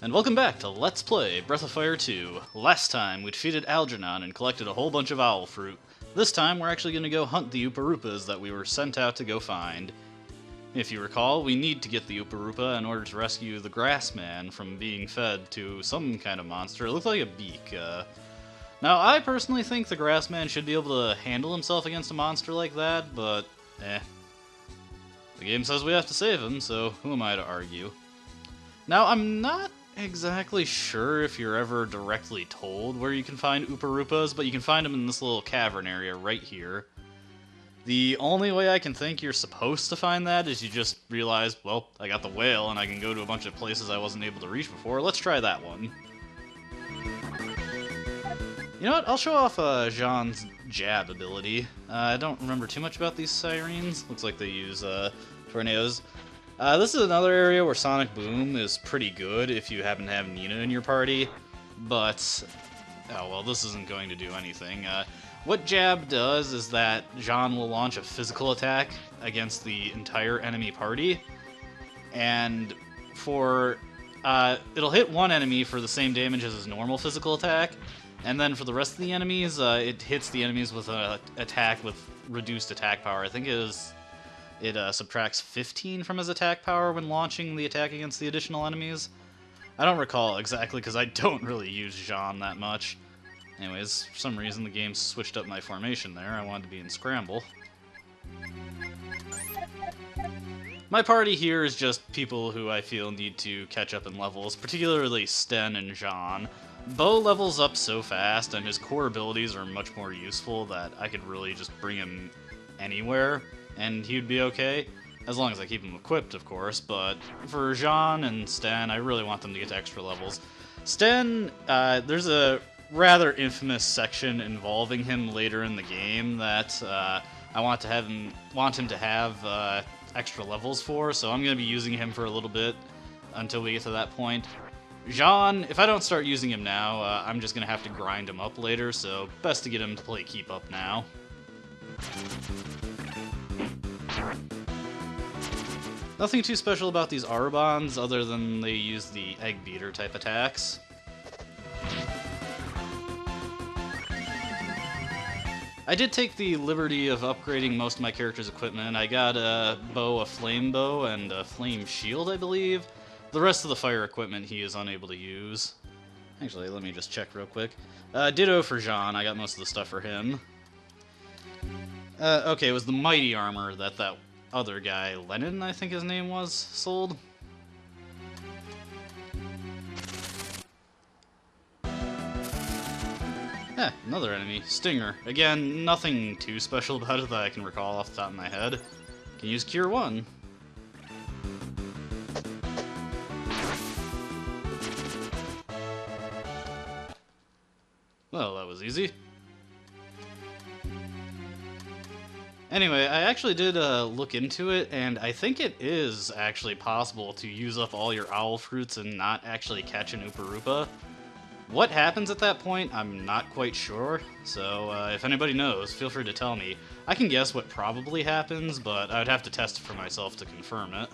And welcome back to Let's Play Breath of Fire 2. Last time we defeated Algernon and collected a whole bunch of owl fruit. This time we're actually going to go hunt the Upurupas that we were sent out to go find. If you recall, we need to get the Upurupa in order to rescue the grass man from being fed to some kind of monster. It looked like a beak. Now I personally think the grass man should be able to handle himself against a monster like that, but the game says we have to save him, so who am I to argue? Now, I'm not exactly sure if you're ever directly told where you can find Upurupas, but you can find them in this little cavern area right here. The only way I can think you're supposed to find that is you just realize, well, I got the whale and I can go to a bunch of places I wasn't able to reach before. Let's try that one. You know what? I'll show off Jean's jab ability. I don't remember too much about these sirens. Looks like they use tornadoes. This is another area where Sonic Boom is pretty good if you happen to have Nina in your party, but, oh well, this isn't going to do anything. What Jab does is that Jean will launch a physical attack against the entire enemy party, and it'll hit one enemy for the same damage as his normal physical attack, and then for the rest of the enemies, it hits the enemies with an attack with reduced attack power. I think it subtracts 15 from his attack power when launching the attack against the additional enemies. I don't recall exactly because I don't really use Jean that much. Anyways, for some reason the game switched up my formation there. I wanted to be in Scramble. My party here is just people who I feel need to catch up in levels, particularly Sten and Jean. Bo levels up so fast and his core abilities are much more useful that I could really just bring him anywhere and he'd be okay, as long as I keep him equipped, of course, but for Jean and Sten, I really want them to get to extra levels. Sten, there's a rather infamous section involving him later in the game that I want him to have extra levels for, so I'm going to be using him for a little bit until we get to that point. Jean, if I don't start using him now, I'm just going to have to grind him up later, so best to get him to play Keep Up now. Nothing too special about these Arubons other than they use the egg beater type attacks. I did take the liberty of upgrading most of my character's equipment. I got a flame bow, and a flame shield, I believe. The rest of the fire equipment he is unable to use. Actually, let me just check real quick. Ditto for Jean, I got most of the stuff for him. Okay, it was the mighty armor that other guy, Lennon, I think his name was, sold. Another enemy, Stinger. Again, nothing too special about it that I can recall off the top of my head. Can use Cure 1. Well, that was easy. Anyway, I actually did look into it, and I think it is actually possible to use up all your owl fruits and not actually catch an Upurupa. What happens at that point, I'm not quite sure, so if anybody knows, feel free to tell me. I can guess what probably happens, but I would have to test it for myself to confirm it.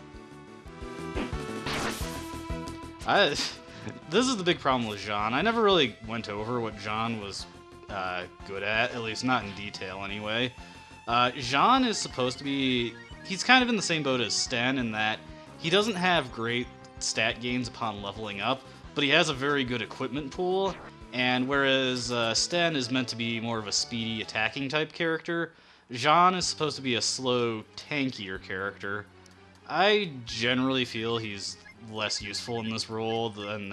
This is the big problem with Jean. I never really went over what Jean was good at least not in detail anyway. Jean is supposed to be... he's kind of in the same boat as Sten in that he doesn't have great stat gains upon leveling up, but he has a very good equipment pool, and whereas Sten is meant to be more of a speedy attacking type character, Jean is supposed to be a slow, tankier character. I generally feel he's less useful in this role than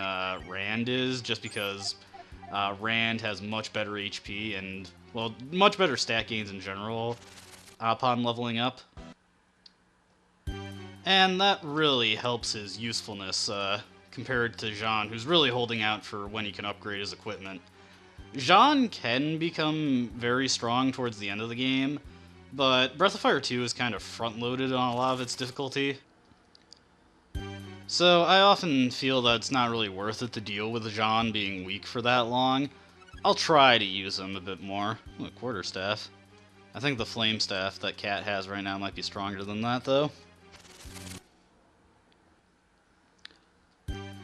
Rand is, just because Rand has much better HP and, well, much better stat gains in general upon leveling up. And that really helps his usefulness compared to Jean, who's really holding out for when he can upgrade his equipment. Jean can become very strong towards the end of the game, but Breath of Fire 2 is kind of front-loaded on a lot of its difficulty. So I often feel that it's not really worth it to deal with Jean being weak for that long. I'll try to use him a bit more. Ooh, a quarterstaff. I think the flame staff that Cat has right now might be stronger than that, though.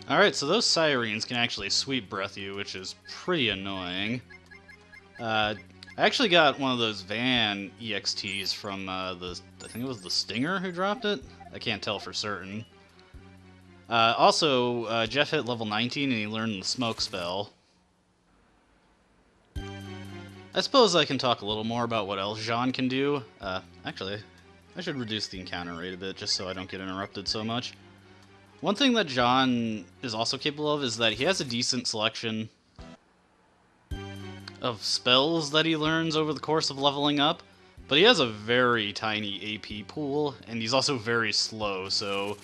Alright, so those sirens can actually sweep breath you, which is pretty annoying. I actually got one of those van EXTs from I think it was the Stinger who dropped it? I can't tell for certain. Also, Jeff hit level 19 and he learned the smoke spell. I suppose I can talk a little more about what else Jean can do. Actually, I should reduce the encounter rate a bit just so I don't get interrupted so much. One thing that Jean is also capable of is that he has a decent selection of spells that he learns over the course of leveling up, but he has a very tiny AP pool, and he's also very slow, so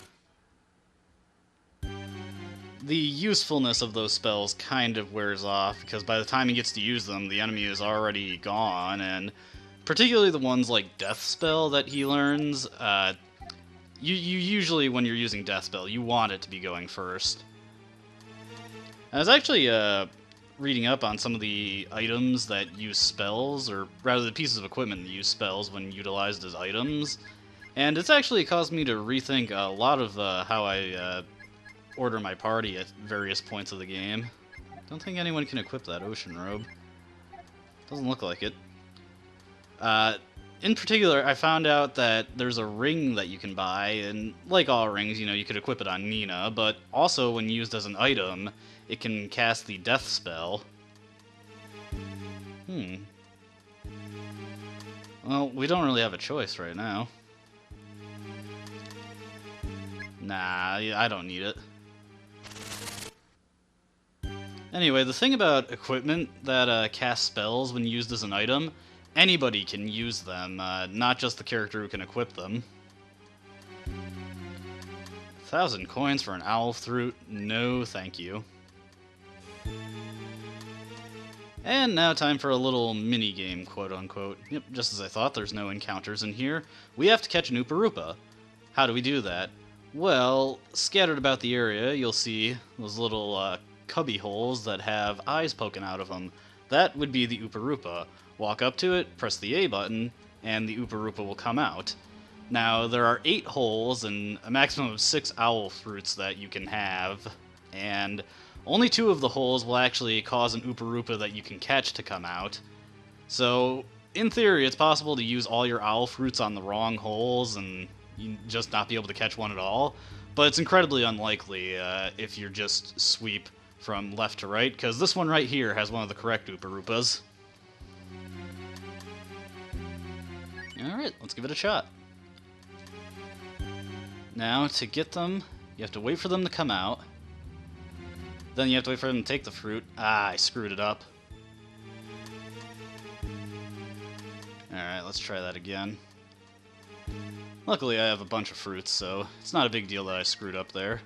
the usefulness of those spells kind of wears off, because by the time he gets to use them, the enemy is already gone, and particularly the ones like Death Spell that he learns, you usually, when you're using Death Spell, you want it to be going first. I was actually reading up on some of the items that use spells, or rather the pieces of equipment that use spells when utilized as items, and it's actually caused me to rethink a lot of how I order my party at various points of the game. Don't think anyone can equip that ocean robe. Doesn't look like it. In particular, I found out that there's a ring that you can buy, and like all rings, you know, you could equip it on Nina, but also when used as an item, it can cast the death spell. Well, we don't really have a choice right now. Nah, I don't need it. Anyway, the thing about equipment that casts spells when used as an item, anybody can use them, not just the character who can equip them. 1,000 coins for an owl fruit? No, thank you. And now time for a little mini-game, quote-unquote. Yep, just as I thought, there's no encounters in here. We have to catch an Upurupa. How do we do that? Well, scattered about the area, you'll see those little cubby holes that have eyes poking out of them. That would be the Upurupa. Walk up to it, press the A button, and the Upurupa will come out. Now, there are 8 holes and a maximum of 6 owl fruits that you can have, and only 2 of the holes will actually cause an Upurupa that you can catch to come out. So, in theory, it's possible to use all your owl fruits on the wrong holes and you just not be able to catch one at all, but it's incredibly unlikely if you just sweep from left to right, because this one right here has one of the correct Upurupas. Alright, let's give it a shot. Now, to get them, you have to wait for them to come out. Then you have to wait for them to take the fruit. Ah, I screwed it up. Alright, let's try that again. Luckily, I have a bunch of fruits, so it's not a big deal that I screwed up there.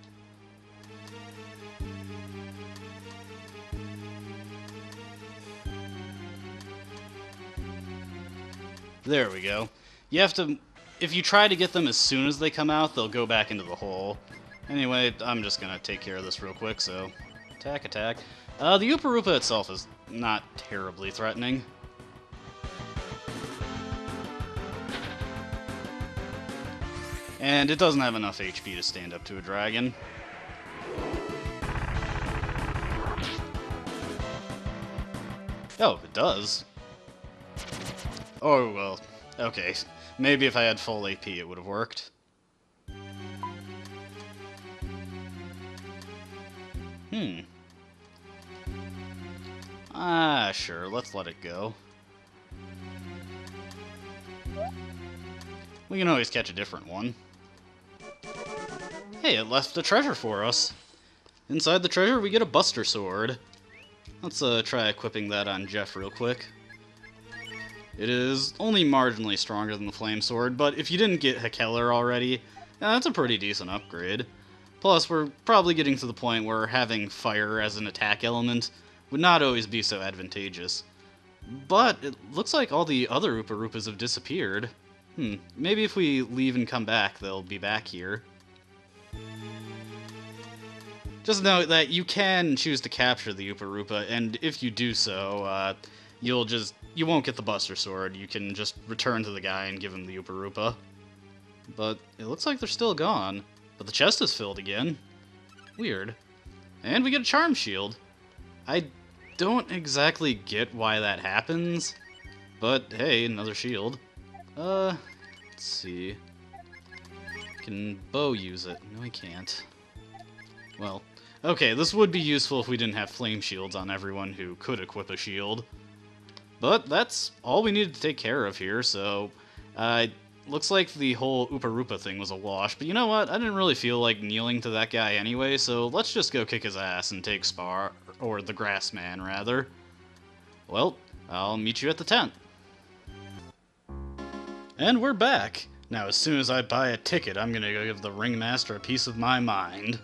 There we go. You have to... If you try to get them as soon as they come out, they'll go back into the hole. Anyway, I'm just gonna take care of this real quick, so... Attack, attack. The Upurupa itself is not terribly threatening. And it doesn't have enough HP to stand up to a dragon. Oh, it does. Oh, well, okay. Maybe if I had full AP it would have worked. Ah, sure, let's let it go. We can always catch a different one. Hey, it left a treasure for us. Inside the treasure, we get a Buster Sword. Let's try equipping that on Jeff real quick. It is only marginally stronger than the Flame Sword, but if you didn't get Hekeler already, that's a pretty decent upgrade. Plus, we're probably getting to the point where having fire as an attack element would not always be so advantageous. But it looks like all the other Upurupas have disappeared. Maybe if we leave and come back, they'll be back here. Just note that you can choose to capture the Upurupa, and if you do so, you won't get the Buster Sword. You can just return to the guy and give him the Upurupa. But it looks like they're still gone. But the chest is filled again. Weird. And we get a charm shield. I don't exactly get why that happens, but hey, another shield. Let's see. Can Bo use it? No, he can't. Well, okay, this would be useful if we didn't have flame shields on everyone who could equip a shield. But that's all we needed to take care of here, so looks like the whole Upurupa thing was a wash. But you know what? I didn't really feel like kneeling to that guy anyway, so let's just go kick his ass and take Spar, or the Grass Man, rather. Well, I'll meet you at the tent. And we're back. Now, as soon as I buy a ticket, I'm gonna go give the Ringmaster a piece of my mind.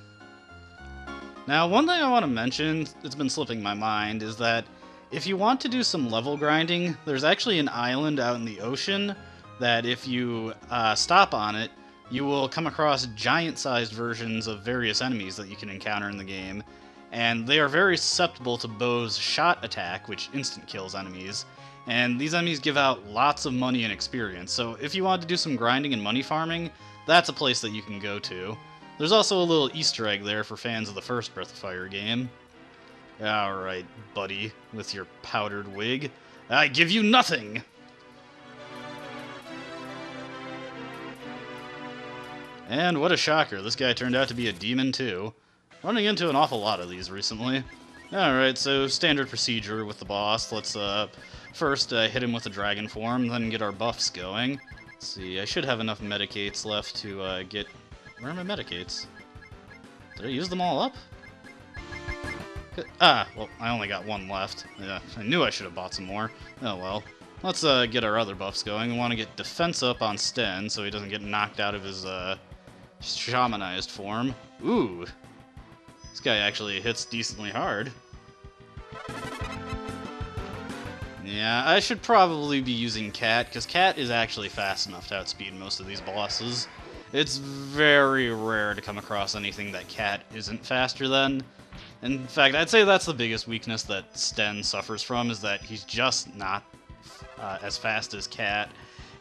Now, one thing I want to mention, it's been slipping my mind, is that if you want to do some level grinding, there's actually an island out in the ocean that if you stop on it, you will come across giant-sized versions of various enemies that you can encounter in the game, and they are very susceptible to Bo's shot attack, which instant kills enemies, and these enemies give out lots of money and experience, so if you want to do some grinding and money farming, that's a place that you can go to. There's also a little Easter egg there for fans of the first Breath of Fire game. Alright, buddy, with your powdered wig. I give you nothing! And what a shocker, this guy turned out to be a demon too. Running into an awful lot of these recently. Alright, so standard procedure with the boss. Let's first hit him with the dragon form, then get our buffs going. Let's see, I should have enough medicates left to get... Where are my medicates? Did I use them all up? Well, I only got one left. Yeah, I knew I should have bought some more. Oh well. Let's get our other buffs going. We want to get defense up on Sten so he doesn't get knocked out of his shamanized form. Ooh. This guy actually hits decently hard. Yeah, I should probably be using Cat, because Cat is actually fast enough to outspeed most of these bosses. It's very rare to come across anything that Cat isn't faster than. In fact, I'd say that's the biggest weakness that Sten suffers from, is that he's just not as fast as Cat,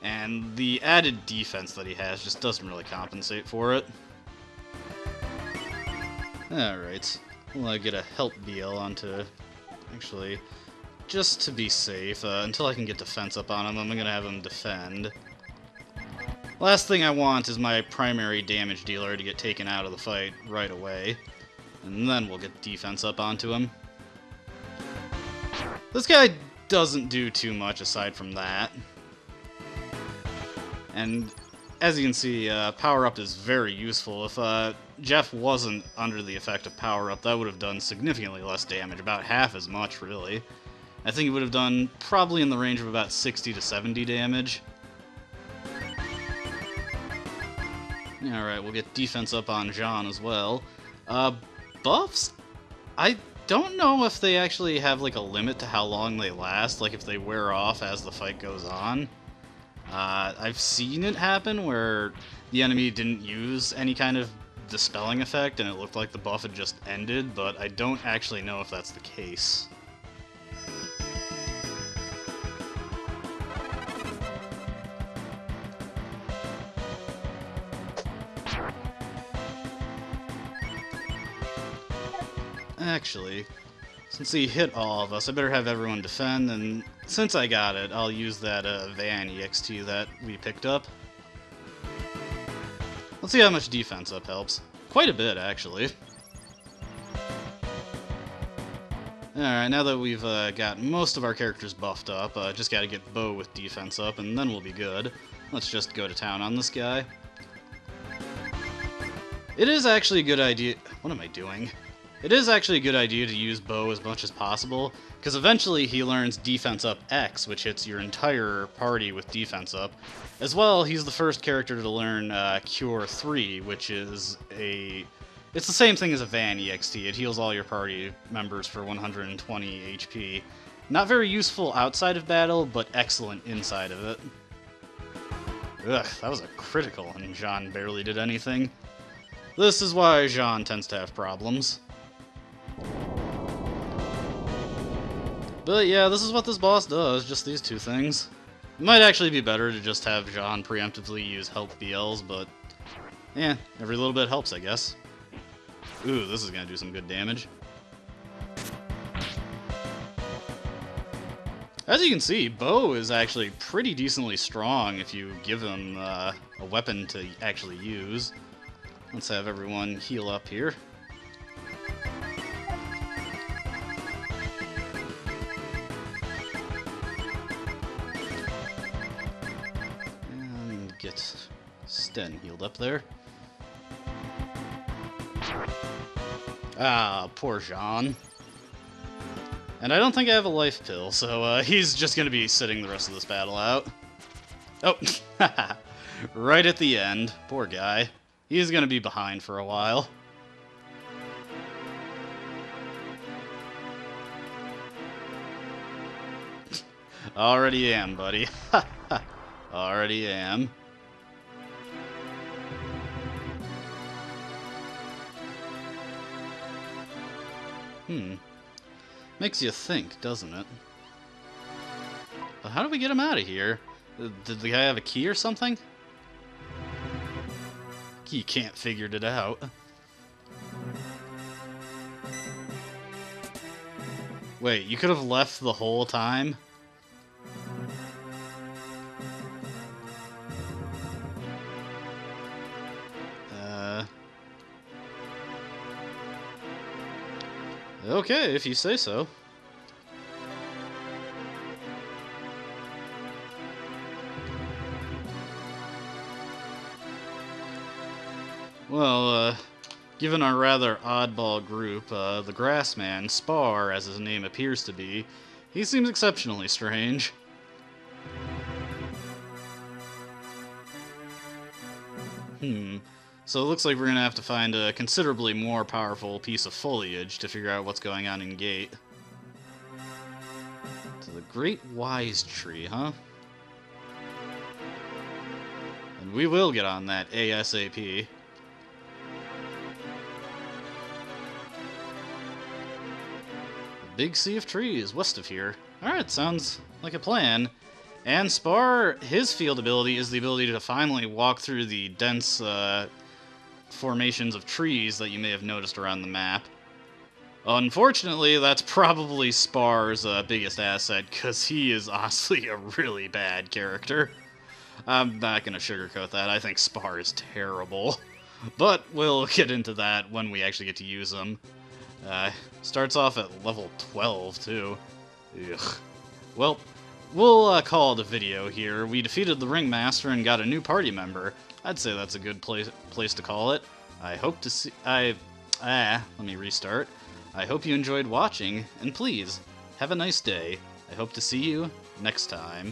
and the added defense that he has just doesn't really compensate for it. Alright, we'll get a help BL onto... Actually, just to be safe, until I can get defense up on him, I'm gonna have him defend. Last thing I want is my primary damage dealer to get taken out of the fight right away. And then we'll get defense up onto him. This guy doesn't do too much aside from that. And as you can see, Power Up is very useful. If Jeff wasn't under the effect of Power Up, that would have done significantly less damage, about half as much, really. I think it would have done probably in the range of about 60 to 70 damage. Alright, we'll get defense up on Jean as well. Buffs? I don't know if they actually have like a limit to how long they last, like if they wear off as the fight goes on. I've seen it happen where the enemy didn't use any kind of dispelling effect and it looked like the buff had just ended, but I don't actually know if that's the case. Actually, since he hit all of us, I better have everyone defend, and since I got it, I'll use that Van EXT that we picked up. Let's see how much defense up helps. Quite a bit, actually. Alright, now that we've got most of our characters buffed up, just gotta get Bo with defense up, and then we'll be good. Let's just go to town on this guy. It is actually a good idea... What am I doing? It is actually a good idea to use Bo as much as possible, because eventually he learns Defense Up X, which hits your entire party with Defense Up. As well, he's the first character to learn Cure 3, which is a... It's the same thing as a Van EXT. It heals all your party members for 120 HP. Not very useful outside of battle, but excellent inside of it. Ugh, that was a critical, and Jean barely did anything. This is why Jean tends to have problems. But yeah, this is what this boss does, just these two things. It might actually be better to just have Jean preemptively use help BLs, but yeah, every little bit helps, I guess. Ooh, this is gonna do some good damage. As you can see, Bo is actually pretty decently strong if you give him a weapon to actually use. Let's have everyone heal up here. And get Sten healed up there. Ah, poor Jean. And I don't think I have a life pill, so he's just going to be sitting the rest of this battle out. Oh, right at the end. Poor guy. He's going to be behind for a while. Already am, buddy. Already am. Makes you think, doesn't it? But how do we get him out of here? Did the guy have a key or something? He can't figure it out. Wait, you could have left the whole time? Okay, if you say so. Well, given our rather oddball group, the Grassman, Spar, as his name appears to be, he seems exceptionally strange. So it looks like we're gonna have to find a considerably more powerful piece of foliage to figure out what's going on in Gate. To the Great Wise Tree, huh? And we will get on that ASAP. Big sea of trees west of here. Alright, sounds like a plan. And Spar, his field ability is the ability to finally walk through the dense formations of trees that you may have noticed around the map. Unfortunately, that's probably Spar's biggest asset, because he is honestly a really bad character. I'm not going to sugarcoat that. I think Spar is terrible. But we'll get into that when we actually get to use him. Starts off at level 12, too. Ugh. Well, we'll call it a video here. We defeated the Ringmaster and got a new party member. I'd say that's a good place to call it. I hope to see... let me restart. I hope you enjoyed watching, and please, have a nice day. I hope to see you next time.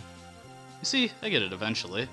You see, I get it eventually.